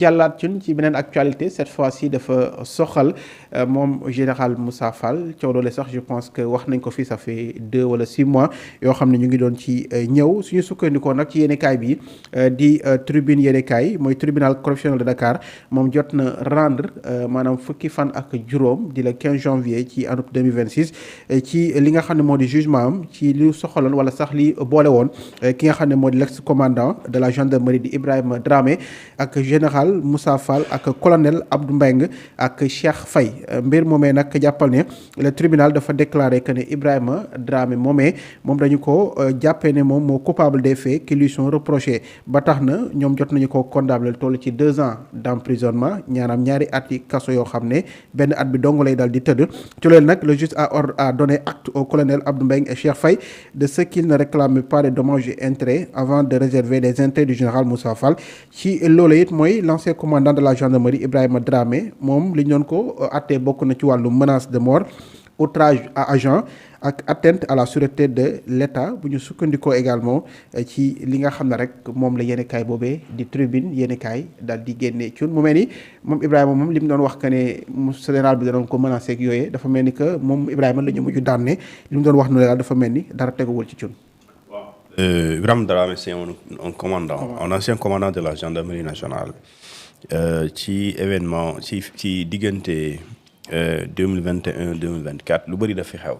jàllaat ci beneen actualité cette fois-ci dafa soxal moom général Moussa Fall coow loole sax je pense que wax nañ ko fii ça fait 2 wala 6 mois yoo xam ne ñu ngi doon ci ñëw suñu sukkandikoo nag ci yéenekaay bi di tribune yéenekaay mooy tribunal correctionnel de Dakar moom jot na rendre maanaam fukki fan ak juróom di le 15 janvier ci année 2026 ci li nga xam ne moo di jugement am ci li soxaloon wala sax li boole woon ki nga xam ne moo di l'ex commandant de la gendarmerie di Ibrahima Dramé ak général Moussa Fall ak colonel Abdou Mbengue ak Cheikh Faye mbir moomee nag jàppal ne le tribunal dafa déclaré que ne Ibrahima Dramé moomee moom dañu ko jàppee ne moom moo coupable des faits qui lui sont reprochés ba tax na ñoom jot nañu ko condamné toll ci 2 ans d'emprisonnement ñaanam ñaari at yi kaso yoo xam ne benn at bi dong lay dal di tëdd ci loolu nag le juge a donné acte au colonel Abdou Mbengue et Cheikh Faye de ce qu'il ne réclame pas de dommages et intérêts avant de réserver les intérêts du général Moussa Fall ci loolu it mooy l'ancien commandant de la gendarmerie Ibrahima Dramé moom li ñu doon ko attee bokk na ci wàllu menace de mort outrage à agent ak atteinte à la sûreté de l'État bu ñu sukkandikoo également ci li nga xam ne rek moom la yéenekaay boobee di tribune yéenekaay daal di génne ci mu mel ni moom Ibrahima moom li mu doon wax que ne mu général bi danoon ko menacé ak yooyee dafa mel ni que moom Ibrahima la ñu mujj daan ne li mu doon wax noonu daal dafa mel ni dara teguwul ci cun. Ibrahima Dramé c'est un commandant, un ancien commandant de la gendarmerie nationale. Ci événement ci diggante 2021 2024 lu bëri daf fi xew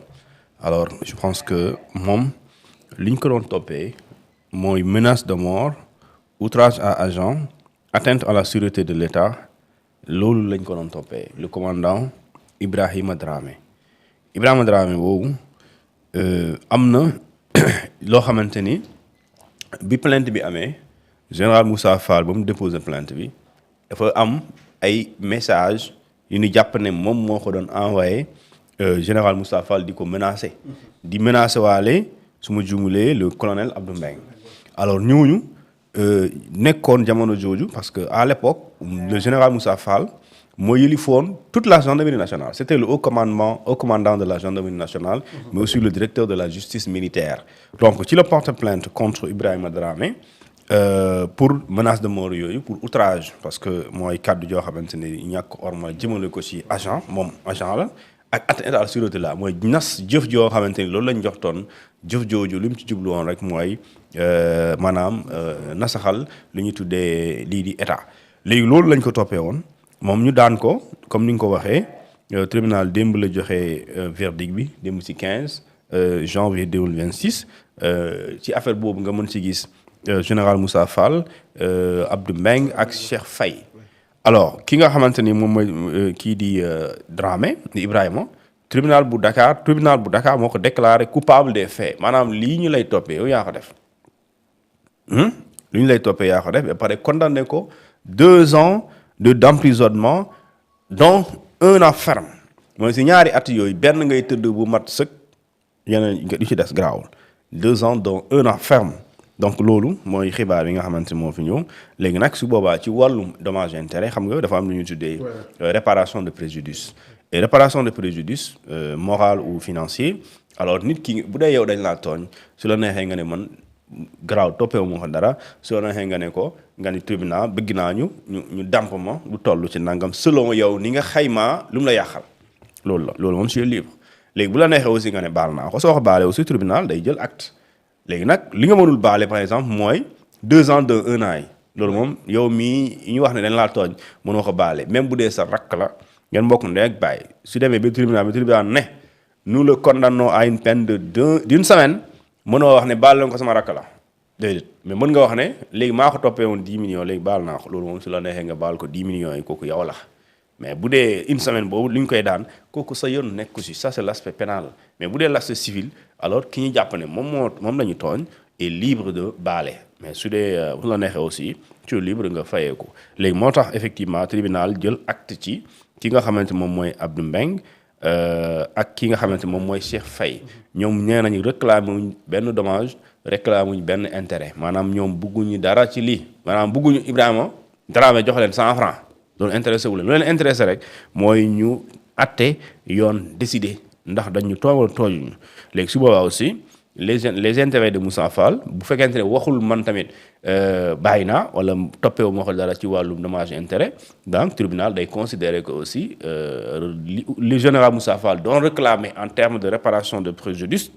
alors je pense que moom li ñu ko doon toppee mooy menace de mort outrage à agent atteinte à la sûreté de l'État loolu lañ ko doon toppee le commandant Ibrahima Dramé boobu am na loo xamante ni bi plainte bi amee général Moussa Fall ba mu déposé plainte bi dafa am ay message yu ñu jàpp ne moom moo ko doon envoyé général Moussa Fall di ko menacé waale su ma juumulee le colonel Abdou Mbengue alors ñooñu nekkoon jamono jooju parce que à l'époque le général Moussa Fall moo yëlifoon toute la gendarmerie nationale c'était le haut commandant de la gendarmerie nationale mais aussi le directeur de la justice militaire donc ci la porte plainte contre Ibrahima Dramé pour menace de mort yooyu pour outrage parce que mooy kàddu joo xamante ne ñàkk orma jëmale ko ci agent moom agent la ak atteinte à la sûreté la mooy nas jëf joo xamante ni loolu lañ joxtoon jëf jooju li mu ci jublu woon rek mooy maanaam nasaxal li ñu tuddee lii di état léegi loolu lañ ko toppee woon moom ñu daan ko comme ni nga ko waxee tribunal démb la joxe verdict bi démb ci 15 janvier 2026 ci affaire boobu nga mën ci gis général Moussa Fall Abdou Mbengue ak Cheikh Faye alors ki nga xamante ni moom mooy kii di Dramé di Ibrahima tribunal bu Dakar moo ko déclaré coupable des faits maanaam lii ñu lay toppee yow yaa ko def li ñu lay toppee yaa ko def ba pare condamné ko 2 ans d'emprisonnement dont 1 an ferme mooy si ñaari at yooyu benn ngay tëdd bu mat sëkk yeneen du ci des garaawul 2 ans dont 1 an ferme donc loolu mooy xibaar yi nga xamante moo fi ñëw léegi nag su boobaa ci wàllum dommage intérêt xam nga dafa am lu ñu tuddee réparation de préjudice et réparation de préjudice moral ou financier alors nit ki bu dee yow dañ laa tooñ su la neexee nga ne man garaaw toppeewu ma ko dara su la neexee nga ne ko nga ni tribunal bëgg naa ñu dàmp ma lu toll ci nangam selon yow ni nga xaymaa lu mu la yàqal loolu moom c'est libre léegi bu la neexee aussi nga ne baal naa ko soo ko baalee aussi tribunal day jël acte léegi nag li nga mënul baale par exemple mooy 2 ans de 1 an yi loolu moom yow mii ñu wax ne dañ laa tooñ mënoo ko baale même bu dee sa rakk la ngeen bokk ndey ak bàyyi su demee ba tribunal ne nous le condamnons à une peine d'une semaine mënoo wax ne baal leen ko sama rakk la déedéet mais mën nga wax ne léegi maa ko toppee woon 10 millions léegi baal naa ko loolu moom su la neexee nga baal ko 10 millions yi kooku yow la mais bu dee une semaine boobu li ñu koy daan kooku sa yoon nekku si ça c'est l'aspect pénal mais bu dee l'aspect civil alors ki ñu jàpp ne moom la ñu tooñ est libre de baale mais su dee bu la neexee aussi tu es libre nga fayeeku léegi moo tax effectivement tribunal jël acte ci ki nga xamante moom mooy Abdou Mbengue ak ki nga xamante moom mooy Cheikh Faye ñoom nee nañu réclamer wuñ benn dommage réclamer wuñ benn intérêt maanaam ñoom bugguñu dara ci lii maanaam bugguñu Ibrahima Dramé jox leen 100 francs loolu intéressé wu leen lu leen intéressé rek mooy ñu atte yoon décidé ndax dañu tooñ wala tooñuñu léegi su boobaa aussi les intérêts de Moussa Fall bu fekkente ne waxul man tamit bàyyi naa wala toppeewu ma ko dara ci wàllum dommage intérêt donc tribunal day considérer que aussi le général Moussa Fall doon réclamer en termes de réparation de préjudice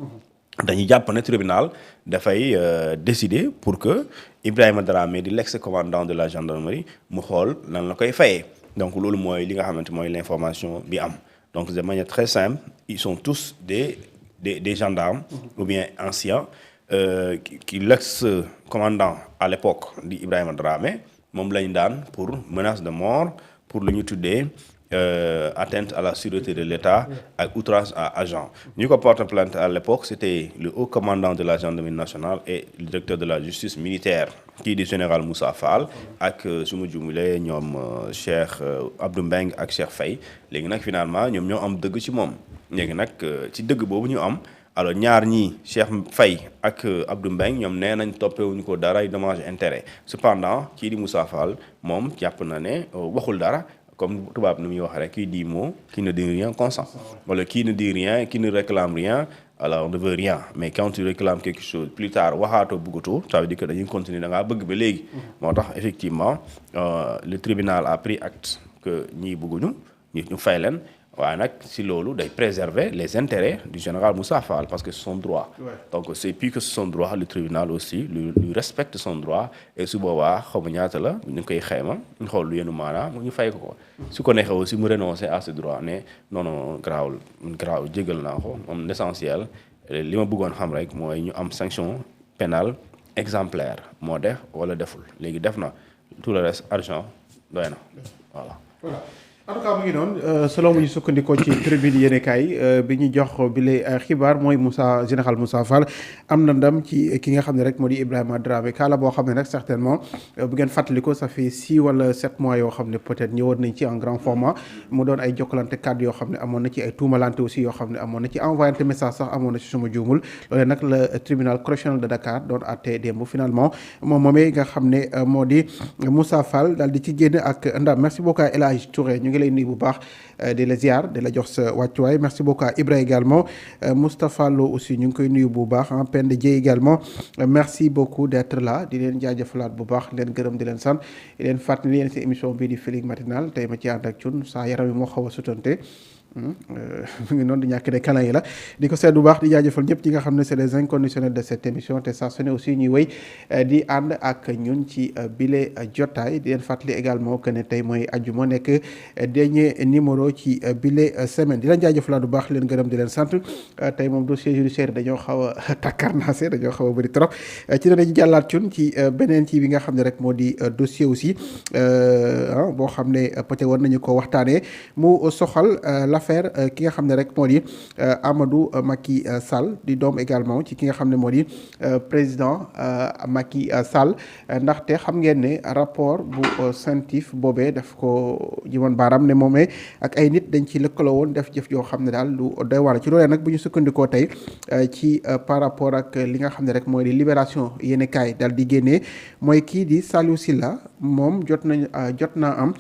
dañuy jàpp ne tribunal dafay décider pour que Ibrahima Dramé di l'ex-commandant de la gendarmerie mu xool nan la koy fayee donc loolu mooy li nga xamante mooy l'information bi am donc de manière très simple ils sont tous des gendarmes ou bien anciens qui l'ex-commandant à l'époque di Ibrahima Dramé moom lañ daan pour menace de mort pour lu ñu tuddee atteinte à la sûreté de l'État ak outrage à agent ñu ko porte plainte à l'époque c'était le haut commandant de la gendarmerie nationale et le directeur de la justice militaire kii di général Moussa Fall ak su ma jumulee ñoom Cheikh Abdou Mbeng ak Cheikh Faye léegi nag finalement ñoom ñoo am dëgg ci moom léegi nag ci dëgg boobu ñu am alors ñaar ñii Cheikh Faye ak Abdou Mbeng ñoom nee nañ toppewuñu ko dara ay dommage intérêt cependant kii di Moussa Fall moom jàpp na ne waxul dara comme tubaab nu muy wax rek qui dit mot qui ne dit rien consent wala qui ne dit rien qui ne réclame rien alors on ne veut rien mais quand tu réclames quelque chose plus tard waxaatoo bëggatoo ça veut dire que dañuy continuer da ngaa bëgg ba léegi moo tax effectivement le tribunal a pris acte que ñii bëgguñu ñu fay leen waaye nag si loolu day préserver les intérêts du général Moussa Fall parce que c'est son droit donc c'est plus que son droit le tribunal aussi lui respecte son droit et su boobaa xaw ma ñaata la ñu koy xayma ñu xool lu yenu maanaam ñu fay ko su ko neexee aussi mu renoncer à ce droit ne non garaawul jégal naa ko moom l'essentiel li ma bëggoon xam rek mooy ñu am sanction pénale exemplaire moo def wala deful léegi def na tout le reste argent doy na voilà en tout cas mu ngi noonu selon mu ñu sukkandikoo ci tribune yéenekaay bi ñu jox bi la xibaar mooy général Moussa Fall am na ndam ci ki nga xam ne rek moo di Ibrahima Dramé kaala boo xam ne nag certainement bu ngeen fàttaliko ça fait 6 wala 7 mois yoo xam ne peut-être ñëwoon nañ ci en grand format mu doon ay jokkalante kàddu yoo xam ne amoon na ci ay tuumalante aussi yoo xam ne amoon na ci envoyante message sax amoon na ci suma juumul loolee nag le tribunal correctionnel de Dakar doon àtte démb finalement moom moomee nga xam ne moo di Moussa Fall daal di ci génn ak ndam merci beaucoup El Hadj Touré ngi lay nuyu bu baax di la ziar di la jox sa wàccuwaay merci beaucoup à Ibra également Moustapha Lo aussi ñu ngi koy nuyu bu baax en Pende Dieye également merci beaucoup d'être là di leen jaajëfalaat bu baax leen gërëm di leen sant di leen fàttali yéen si émission bii di Feeling Matinal tey ma ci ànd ak cun saa yaram yi moo xaw a sutante mu ngi noonu di ñàkk ne kalan yi la di ko seet bu baax di jaajëfal ñëpp ñi nga xam ne c'est les inconditionnels de cette émission te saa su ne aussi ñuy wéy di ànd ak ñun ci bile jotaay di leen fàttali également que ne tey mooy ajjuma nekk dernier numéro ci bile semaine di leen jaajëfalaat bu baax leen gërëm di leen sant tey moom dossier judiciaire dañoo xaw a takkarnaase dañoo xaw a bëri trop ci danañ jàllaat cun ci beneen ci bi nga xam ne rek moo di dossier aussi boo xam ne peut-être war nañu ko waxtaanee mu soxal l'affaire ki nga xam ne rek moo di Amadou Macky Sall di doom également ci ki nga xam ne moo di président Macky Sall ndaxte xam ngeen ne rapport bu CENTIF boobee daf ko jimoon baaraam ne moomee ak ay nit dañ ci lëkkaloo woon def jëf yoo xam ne daal lu doy waar ci loolee nag bu ñu sukkandikoo tey ci par rapport ak li nga xam ne rek mooy di libération yéeni kaay daal di génnee mooy kii di Saliou Sylla moom jot naa am